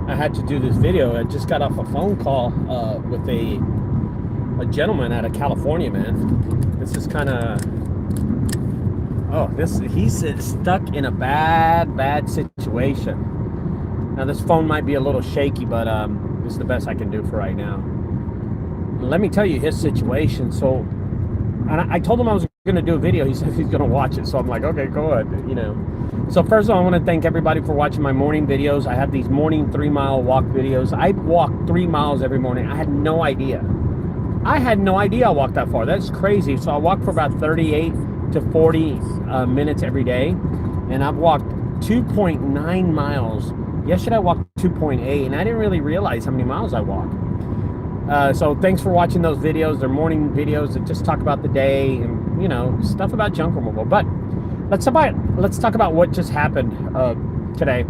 I had to do this video. I just got off a phone call with a gentleman out of California, man. This is kind of he's stuck in a bad situation. Now this phone might be a little shaky, but this is the best I can do for right now. Let me tell you his situation. So, and I told him I was going to do a video. He said he's going to watch it. So I'm like, okay, go ahead. So first of all, I want to thank everybody for watching my morning videos. I have these morning 3-mile walk videos. I walk 3 miles every morning. I had no idea. I walked that far. That's crazy. So I walk for about 38 to 40 minutes every day. And I've walked 2.9 miles. Yesterday I walked 2.8, and I didn't really realize how many miles I walked. So thanks for watching those videos. They're morning videos that just talk about the day and, stuff about junk removal. But let's talk about what just happened today.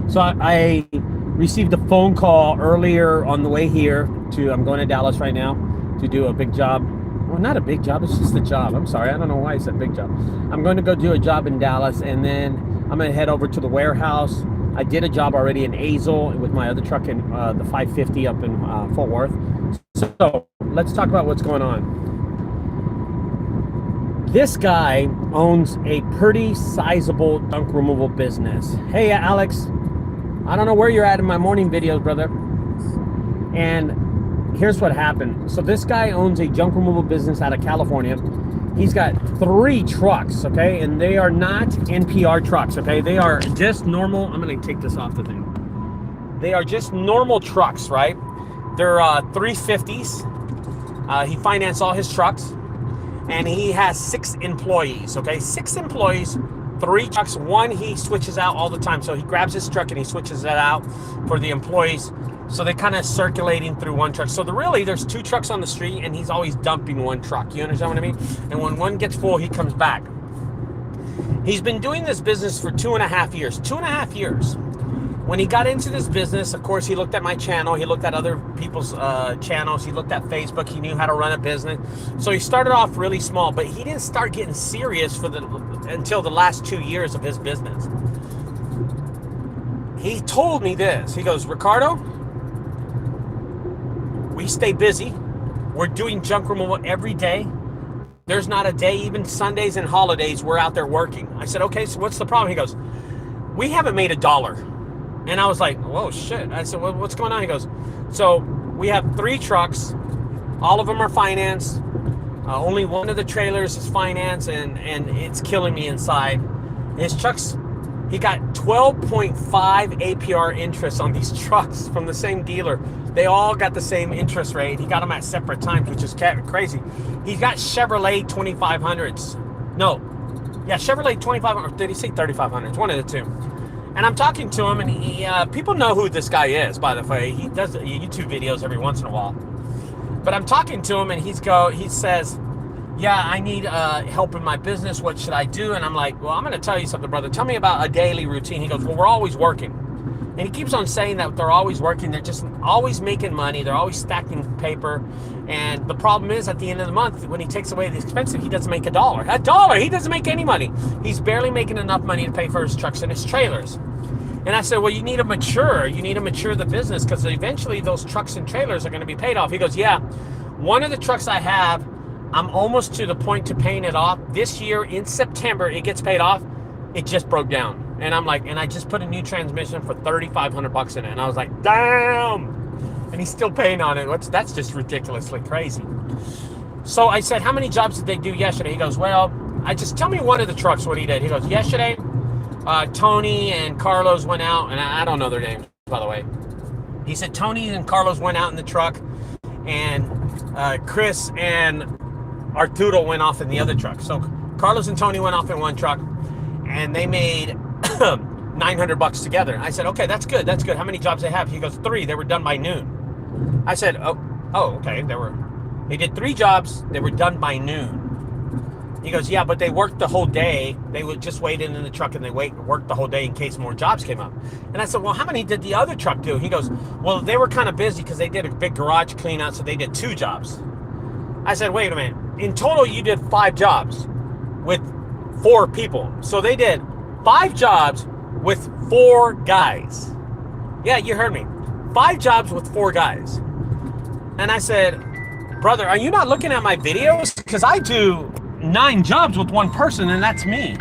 So I received a phone call earlier on the way here I'm going to Dallas right now to do a big job. Well, not a big job, it's just a job. I'm sorry, I don't know why I said big job. I'm going to go do a job in Dallas, and then I'm going to head over to the warehouse. I did a job already in Azle with my other truck in the 550 up in Fort Worth. So let's talk about what's going on. This guy owns a pretty sizable junk removal business. Hey, Alex, I don't know where you're at in my morning videos, brother. And here's what happened. So this guy owns a junk removal business out of California. He's got 3 trucks, okay? And they are not NPR trucks, okay? They are just normal. I'm going to take this off the thing. They are just normal trucks, right? They're 350s. He financed all his trucks. And he has 6 employees, okay? 6 employees, 3 trucks. 1 he switches out all the time. So he grabs his truck and he switches it out for the employees. So they're kind of circulating through 1 truck. So there's 2 trucks on the street, and he's always dumping 1 truck. You understand what I mean? And when 1 gets full, he comes back. He's been doing this business for 2.5 years. 2.5 years. When he got into this business, of course, he looked at my channel. He looked at other people's channels. He looked at Facebook. He knew how to run a business. So he started off really small, but he didn't start getting serious until the last 2 years of his business. He told me this. He goes, Ricardo, we stay busy. We're doing junk removal every day. There's not a day, even Sundays and holidays, we're out there working. I said, okay, so what's the problem? He goes, we haven't made $1. And I was like, whoa, shit. I said, well, what's going on? He goes, so we have 3 trucks. All of them are financed. Only 1 of the trailers is financed, and it's killing me inside. His trucks, he got 12.5 APR interest on these trucks from the same dealer. They all got the same interest rate. He got them at separate times, which is crazy. He's got Chevrolet 2500s. No. Yeah, Chevrolet 2500. Did he say 3500s? One of the 2. And I'm talking to him, and he, people know who this guy is, by the way. He does YouTube videos every once in a while. But I'm talking to him, and he says, yeah, I need help in my business. What should I do? And I'm like, well, I'm going to tell you something, brother. Tell me about a daily routine. He goes, well, we're always working. And he keeps on saying that they're always working. They're just always making money. They're always stacking paper. And the problem is, at the end of the month, when he takes away the expensive, he doesn't make $1. $1! He doesn't make any money. He's barely making enough money to pay for his trucks and his trailers. And I said, well, you need to mature the business, because eventually those trucks and trailers are going to be paid off. He goes, yeah, one of the trucks I have, I'm almost to the point to paying it off. This year in September, it gets paid off. It just broke down. And I'm like, and I just put a new transmission for $3,500 in it. And I was like, damn. And he's still paying on it. That's just ridiculously crazy. So I said, how many jobs did they do yesterday? He goes, well, tell me one of the trucks what he did. He goes, yesterday, Tony and Carlos went out, and I don't know their names, by the way. He said Tony and Carlos went out in the truck, and Chris and Arturo went off in the other truck. So Carlos and Tony went off in 1 truck, and they made $900 together. I said, okay, that's good. How many jobs they have? He goes, 3. They were done by noon. I said, oh, okay. They did 3 jobs. They were done by noon. He goes, yeah, but they worked the whole day. They would just wait in the truck, and they worked the whole day in case more jobs came up. And I said, well, how many did the other truck do? He goes, well, they were kind of busy because they did a big garage clean out, so they did 2 jobs. I said, wait a minute. In total, you did 5 jobs with 4 people. So they did 5 jobs with 4 guys. Yeah, you heard me. 5 jobs with 4 guys. And I said, brother, are you not looking at my videos? Because I do 9 jobs with 1 person, and that's me.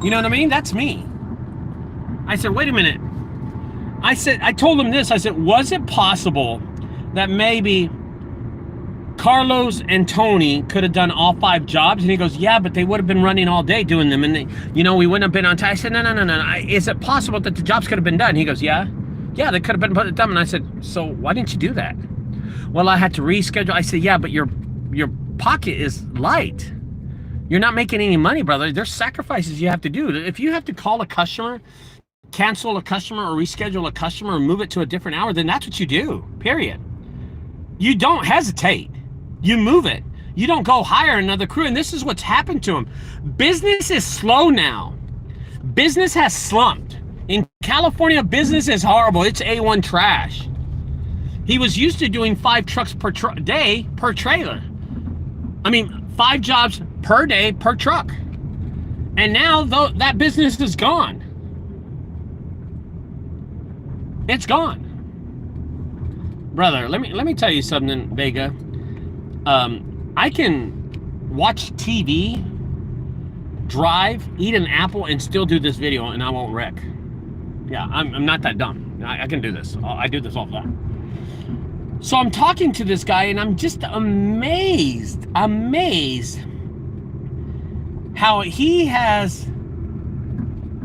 You know what I mean? That's me. I said, wait a minute. I told him this. I said, was it possible that maybe Carlos and Tony could have done all 5 jobs? And he goes, yeah, but they would have been running all day doing them. And, we wouldn't have been on time. I said, no. Is it possible that the jobs could have been done? He goes, yeah, they could have been done. And I said, so why didn't you do that? Well, I had to reschedule. I said, yeah, but your pocket is light. You're not making any money, brother. There's sacrifices you have to do. If you have to call a customer, cancel a customer, or reschedule a customer, or move it to a different hour, then that's what you do, period. You don't hesitate. You move it. You don't go hire another crew. And this is what's happened to him. Business is slow now. Business has slumped. In California, business is horrible. It's A1 trash. He was used to doing 5 trucks per day per trailer. 5 jobs per day per truck. And now that business is gone. It's gone. Brother, let me tell you something, Vega. I can watch TV, drive, eat an apple, and still do this video, and I won't wreck. Yeah, I'm not that dumb. I can do this. I do this all the time. So I'm talking to this guy, and I'm just amazed how he has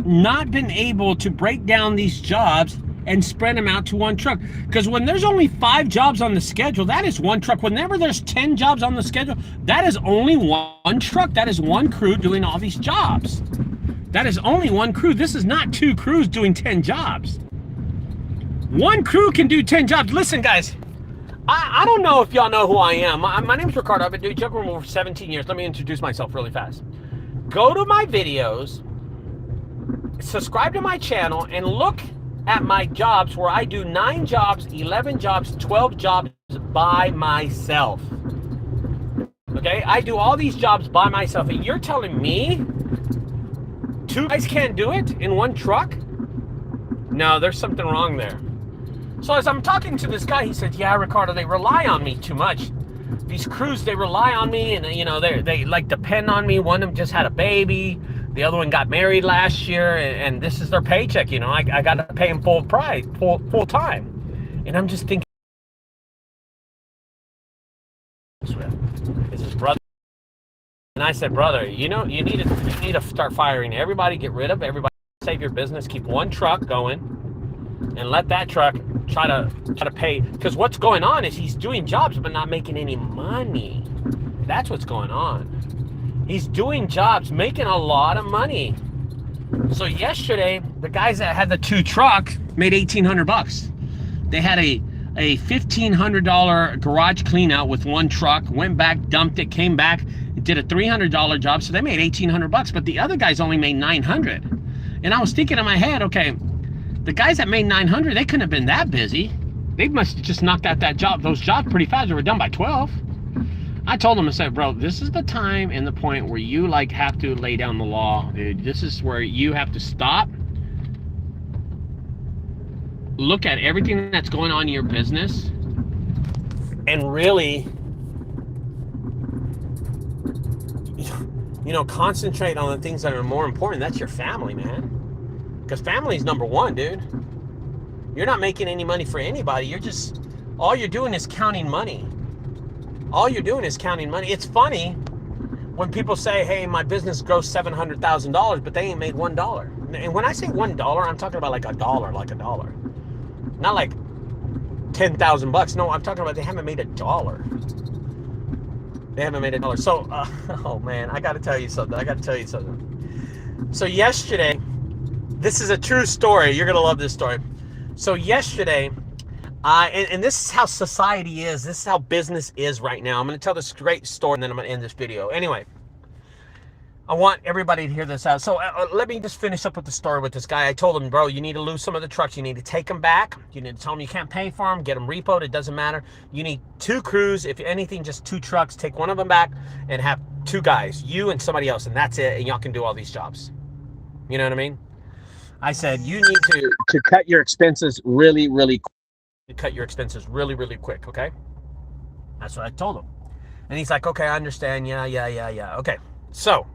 not been able to break down these jobs and spread them out to 1 truck. Because when there's only 5 jobs on the schedule, that is 1 truck. Whenever there's 10 jobs on the schedule, that is only 1 truck. That is 1 crew doing all these jobs. That is only 1 crew. This is not 2 crews doing 10 jobs. 1 crew can do 10 jobs. Listen, guys, I don't know if y'all know who I am. My name's Ricardo. I've been doing junk removal for 17 years. Let me introduce myself really fast. Go to my videos, subscribe to my channel, and look at my jobs where I do 9 jobs, 11 jobs, 12 jobs by myself. Okay, I do all these jobs by myself, and you're telling me 2 guys can't do it in 1 truck? No, there's something wrong there. So as I'm talking to this guy, he said, yeah, Ricardo, they rely on me too much. These crews, they rely on me, and they like depend on me. One of them just had a baby. The other one got married last year, and this is their paycheck. I got to pay them full time. And I'm just thinking, is his brother? And I said, brother, you need to start firing everybody, get rid of everybody, save your business, keep 1 truck going, and let that truck try to pay. Because what's going on is he's doing jobs but not making any money. That's what's going on. He's doing jobs, making a lot of money. So yesterday, the guys that had the 2 truck made $1,800. They had a $1,500 garage clean out with 1 truck, went back, dumped it, came back, did a $300 job, so they made $1,800. But the other guys only made $900. And I was thinking in my head, okay, the guys that made $900, they couldn't have been that busy. They must have just knocked out those jobs pretty fast. They were done by 12. I told him, I said, bro, this is the time and the point where you have to lay down the law, dude. This is where you have to stop, look at everything that's going on in your business, and really, concentrate on the things that are more important. That's your family, man. Because family is number 1, dude. You're not making any money for anybody. All you're doing is counting money. All you're doing is counting money. It's funny when people say, hey, my business grows $700,000, but they ain't made $1. And when I say $1, I'm talking about like a dollar. Not like 10,000 bucks. No, I'm talking about they haven't made $1. They haven't made $1. So, oh man, I got to tell you something. So yesterday, this is a true story. You're going to love this story. So yesterday, and this is how society is. This is how business is right now. I'm going to tell this great story, and then I'm going to end this video. Anyway, I want everybody to hear this out. So let me just finish up with the story with this guy. I told him, bro, you need to lose some of the trucks. You need to take them back. You need to tell them you can't pay for them. Get them repoed. It doesn't matter. You need 2 crews. If anything, just 2 trucks. Take one of them back and have 2 guys, you and somebody else, and that's it. And y'all can do all these jobs. You know what I mean? I said, you need to cut your expenses really, really quick. Cut your expenses really, really quick, okay? That's what I told him. And he's like, okay, I understand. Yeah. Okay. So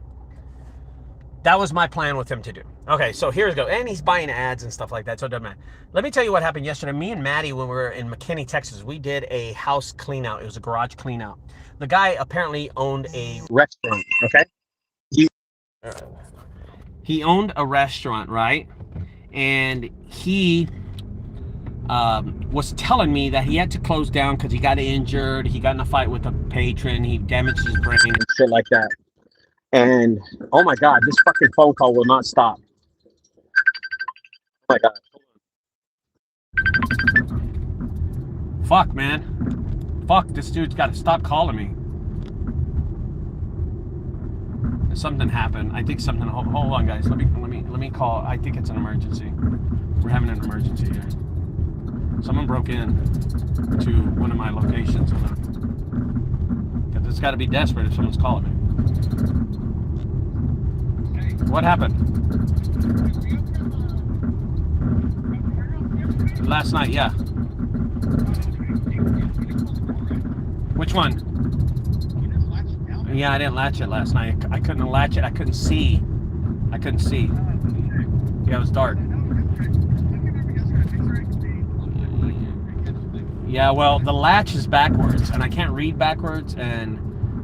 that was my plan with him to do. Okay, so here's go. And he's buying ads and stuff like that, so it doesn't matter. Let me tell you what happened yesterday. Me and Maddie, when we were in McKinney, Texas, we did a house clean out. It was a garage clean out. The guy apparently owned a restaurant, okay? He owned a restaurant, right? And he was telling me that he had to close down because he got injured. He got in a fight with a patron. He damaged his brain and shit like that. And oh my God, this fucking phone call will not stop. Oh my God. Fuck, man. Fuck, this dude's got to stop calling me. Something happened. I think something. Hold on, guys. Let me call. I think it's an emergency. We're having an emergency here. Someone broke in to one of my locations. It's got to be desperate if someone's calling me. What happened? Last night, yeah. Which one? Yeah, I didn't latch it last night. I couldn't latch it. I couldn't see. Yeah, it was dark. Yeah, well, the latch is backwards, and I can't read backwards, and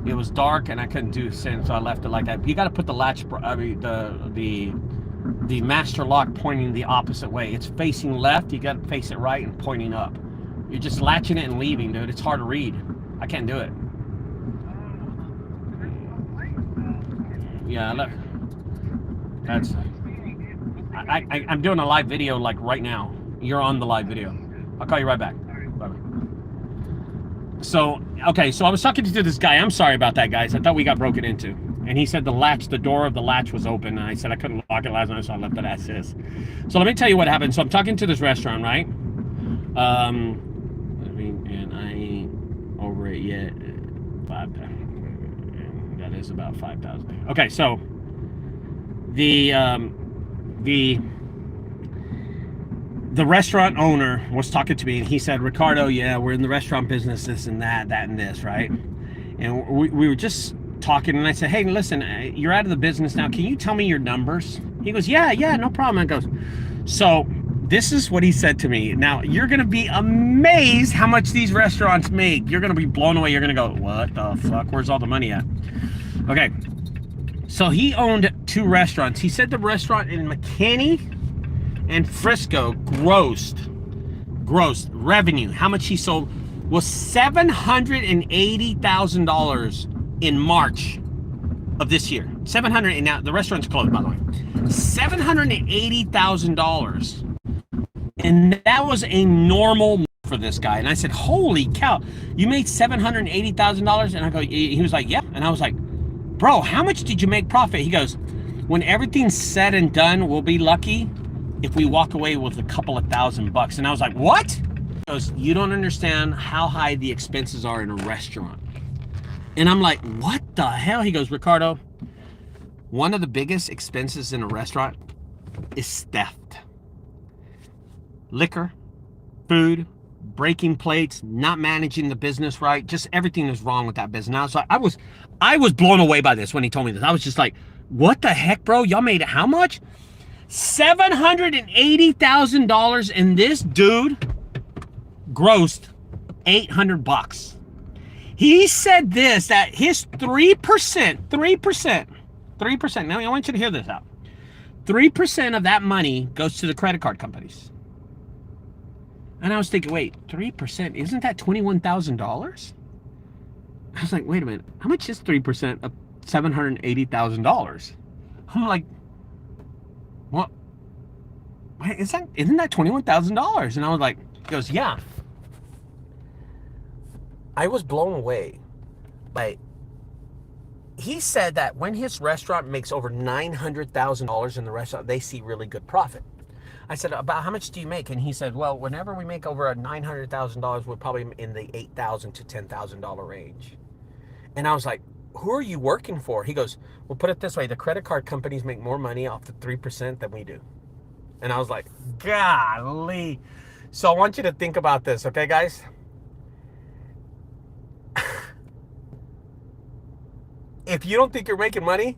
it was dark, and I couldn't do it, so I left it like that. You got to put the latch, the master lock pointing the opposite way. It's facing left. You got to face it right and pointing up. You're just latching it and leaving, dude. It's hard to read. I can't do it. Yeah, look. That's. I'm doing a live video like right now. You're on the live video. I'll call you right back. Bye-bye. So, okay, so I was talking to this guy. I'm sorry about that, guys. I thought we got broken into. And he said the door of the latch was open. And I said I couldn't lock it last night, so I left it as is. So let me tell you what happened. So I'm talking to this restaurant, right? And I ain't over it yet. That is about 5,000. Okay, so the restaurant owner was talking to me, and he said, Ricardo, yeah, we're in the restaurant business, this and that and this, right? And we were just talking, and I said, hey, listen, you're out of the business now. Can you tell me your numbers? He goes, yeah, no problem. I goes, so this is what he said to me. Now, you're going to be amazed how much these restaurants make. You're going to be blown away. You're going to go, what the fuck? Where's all the money at? Okay. So he owned 2 restaurants. He said the restaurant in McKinney and Frisco grossed revenue. How much he sold was $780,000 in March of this year. 700, and now the restaurant's closed, by the way. $780,000, and that was a normal for this guy. And I said, "Holy cow! You made $780,000?" And I go, he was like, "Yeah," and I was like, "Bro, how much did you make profit?" He goes, "When everything's said and done, we'll be lucky if we walk away with a couple of $1,000 And I was like, "What?" He goes, "You don't understand how high the expenses are in a restaurant." And I'm like, "What the hell?" He goes, "Ricardo, one of the biggest expenses in a restaurant is theft. Liquor, food, breaking plates, not managing the business right. Just everything is wrong with that business." Now, so I was blown away by this when he told me this. I was just like, "What the heck, bro? Y'all made it how much?" $780,000, and this dude grossed $800. He said this, that his 3%. Now I want you to hear this out. 3% of that money goes to the credit card companies. And I was thinking, wait, 3%? Isn't that $21,000? I was like, wait a minute. How much is 3% of $780,000? I'm like, what? Isn't that $21,000? And I was like, he goes, yeah. I was blown away by. He said that when his restaurant makes over $900,000 in the restaurant, they see really good profit. I said, about how much do you make? And he said, well, whenever we make over $900,000, we're probably in the $8,000 to $10,000 range. And I was like, who are you working for? He goes, well, put it this way. The credit card companies make more money off the 3% than we do. And I was like, golly. So I want you to think about this, okay, guys? If you don't think you're making money,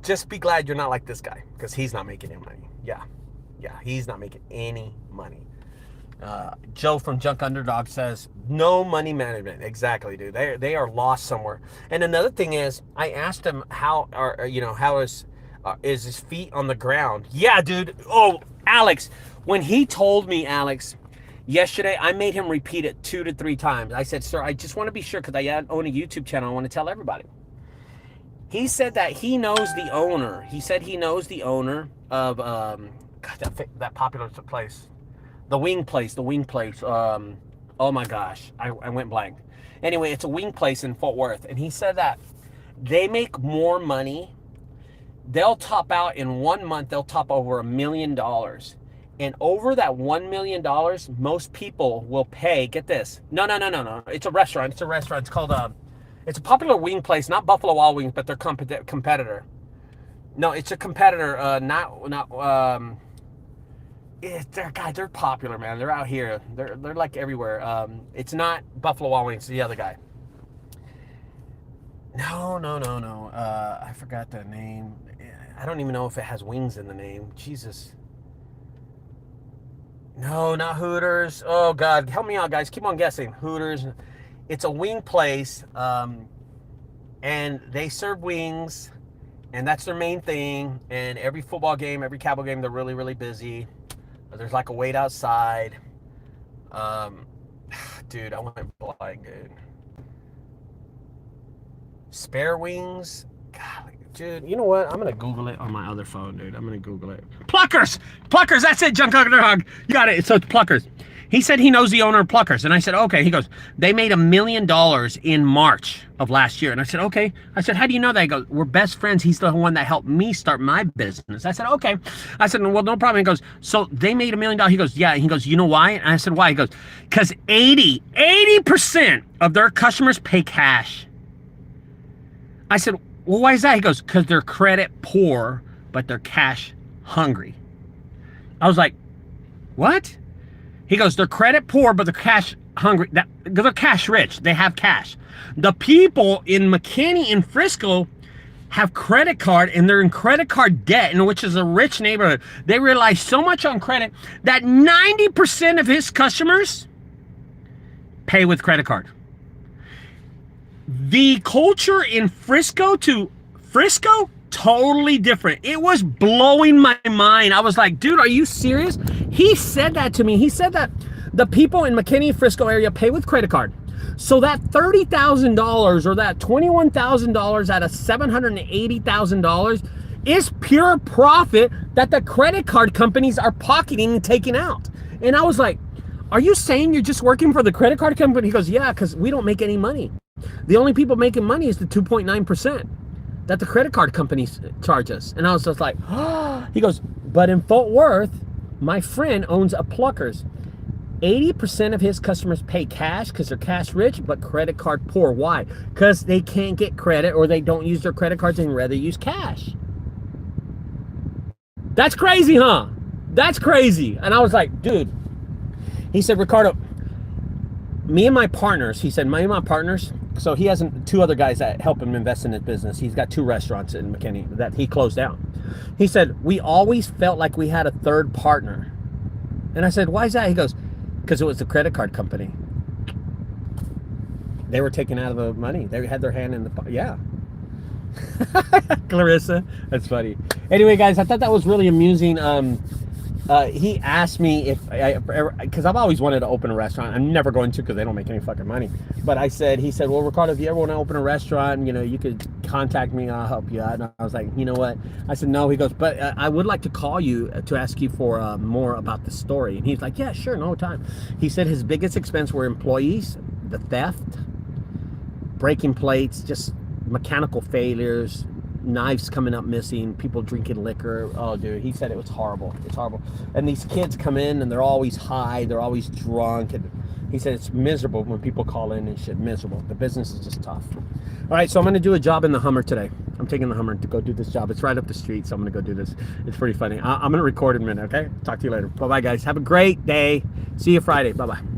just be glad you're not like this guy, because he's not making any money. Yeah, he's not making any money. Joe from Junk Underdog says, no money management. Exactly, dude. They are lost somewhere. And another thing is, I asked him how is his feet on the ground. Yeah, dude. Oh, Alex, when he told me, Alex, yesterday, I made him repeat it 2 to 3 times. I said, sir, I just want to be sure, because I own a YouTube channel. I want to tell everybody. He said that he knows the owner. He said he knows the owner of that popular place. The wing place. Oh my gosh, I went blank. Anyway, it's a wing place in Fort Worth. And he said that they make more money. They'll top out in 1 month, they'll top over $1 million. And over that $1 million, most people will pay, get this. No. It's a restaurant. It's called, it's a popular wing place, not Buffalo Wild Wings, but their competitor. No, it's a competitor, they're popular, man. They're out here. They're like everywhere. It's not Buffalo Wild Wings, the other guy. No. I forgot the name. I don't even know if it has wings in the name. Jesus. No, not Hooters. Oh, God. Help me out, guys. Keep on guessing. Hooters. It's a wing place, and they serve wings, and that's their main thing. And every football game, every Cowboy game, they're really, really busy. There's like a wait outside. Dude, I went blank, dude. Spare wings. God, dude, you know what? I'm gonna Google it on my other phone, dude. I'm gonna Google it. Pluckers, that's it. Junk Underdog, you got it. So it's Pluckers. He said he knows the owner of Pluckers, and I said, okay. He goes, they made $1 million in March of last year, and I said, okay. I said, how do you know that? He goes, we're best friends. He's the one that helped me start my business. I said, okay. I said, well, no problem. He goes, so they made $1 million. He goes, yeah. He goes, you know why? And I said, why? He goes, because 80% of their customers pay cash. I said, well, why is that? He goes, because they're credit poor, but they're cash hungry. I was like, what? He goes, they're credit poor, but they're cash hungry. They're cash rich. They have cash. The people in McKinney and Frisco have credit card, and they're in credit card debt, which is a rich neighborhood. They rely so much on credit that 90% of his customers pay with credit card. The culture in Frisco to Frisco, totally different. It was blowing my mind. I was like, dude, are you serious? He said that to me. He said that the people in McKinney, Frisco area pay with credit card. So that $30,000 or that $21,000 out of $780,000 is pure profit that the credit card companies are pocketing and taking out. And I was like, are you saying you're just working for the credit card company? He goes, yeah, because we don't make any money. The only people making money is the 2.9% that the credit card companies charge us. And I was just like, oh. He goes, but in Fort Worth, my friend owns a Pluckers. 80% of his customers pay cash because they're cash rich, but credit card poor. Why? Because they can't get credit, or they don't use their credit cards and rather use cash. That's crazy, huh? That's crazy. And I was like, dude, he said, Ricardo, me and my partners, so he has 2 other guys that help him invest in his business. He's got 2 restaurants in McKinney that he closed down. He said, we always felt like we had a third partner. And I said, why is that? He goes, because it was the credit card company. They were taking out of the money. They had their hand in the, yeah. Clarissa, that's funny. Anyway, guys, I thought that was really amusing. He asked me if because I've always wanted to open a restaurant. I'm never going to because they don't make any fucking money. But he said, well, Ricardo, if you ever want to open a restaurant, you could contact me. I'll help you out. And I was like, you know what? I said, no. He goes, but I would like to call you to ask you for more about the story. And he's like, yeah, sure, no time. He said his biggest expense were employees, the theft, breaking plates, just mechanical failures, knives coming up missing, people drinking liquor. Oh, dude, he said it was horrible. It's horrible. And these kids come in and they're always high, they're always drunk, and he said it's miserable when people call in and shit. Miserable. The business is just tough. All right, so I'm gonna do a job in the Hummer today. I'm taking the Hummer to go do this job. It's right up the street, so I'm gonna go do this. It's pretty funny. I'm gonna record in a minute. Okay. Talk to you later. Bye bye, guys. Have a great day. See you Friday. Bye bye.